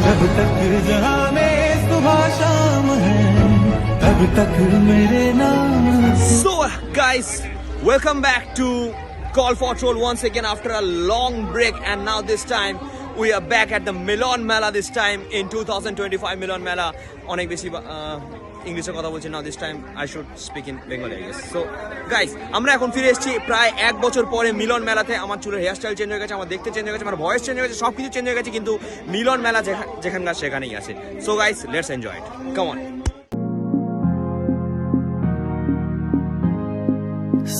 जब तक जहां में सुबह शाम है तब तक मेरे नाम। So guys, welcome back to Call for Troll once again after a long break, and now this time we are back at the Milan Mela, this time in 2025 Milan Mela. অনেক বেশি ইংলিশে কথা বলছি। Now this time I should speak in Bengali I guess. So guys, আমরা এখন ফিরে এসেছি প্রায় 1 বছর পরে মিলন মেলাতে। আমার চুলের হেয়ারস্টাইল চেঞ্জ হয়ে গেছে, আমার দেখতে চেঞ্জ হয়ে গেছে, আমার ভয়েস চেঞ্জ হয়ে গেছে, সব কিছু চেঞ্জ হয়ে গেছে, কিন্তু মিলন মেলা যেখানকার সেখানেই আছে। So guys, let's enjoy it, come on.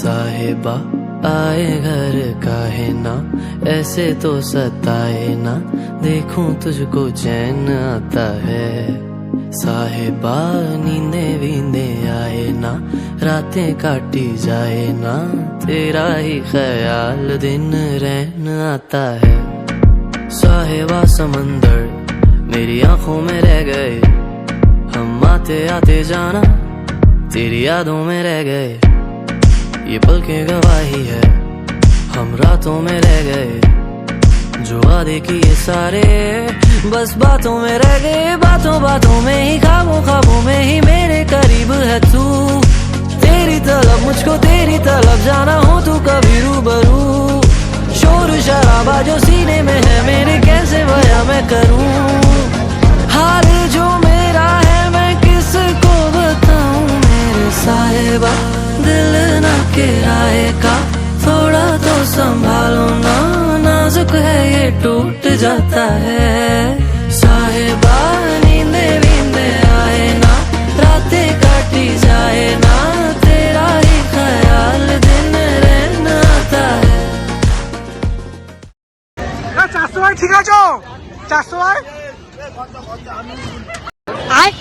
साहिबा आए घर का है ना, ऐसे तो सताए ना, देखूं तुझको चैन आता है। साहिबा नींदे वींदे आए ना, रातें काटी जाए ना, तेरा ही ख्याल दिन रहन आता है। साहिबा समंदर मेरी आंखों में रह गए, हम आते आते जाना तेरी यादों में रह गए। ये पल की गवाही है, हम रातों में रह गए, जो वादे किए सारे बस बातों में रह गए। बातों बातों में ही, ख्वाबों ख्वाबों में ही मेरे करीब है तू। तेरी तलब मुझको, तेरी तलब जाना हो तू कभी रूबरू। शोर शराबा जो सीने में है मेरे, कैसे बयां मैं करूं। हाल जो मेरा है मैं किसको बताऊं। मेरे साहिबा दिल ना किराए का, थोड़ा तो संभालो ना, नाजुक है ये टूट जाता है। साहिबा नींदे वींदे आए ना, रातें काटी जाए ना, तेरा ही ख्याल दिन रहना आता है। 400 ভাই ঠিক আছো? 400 ভাই? আয়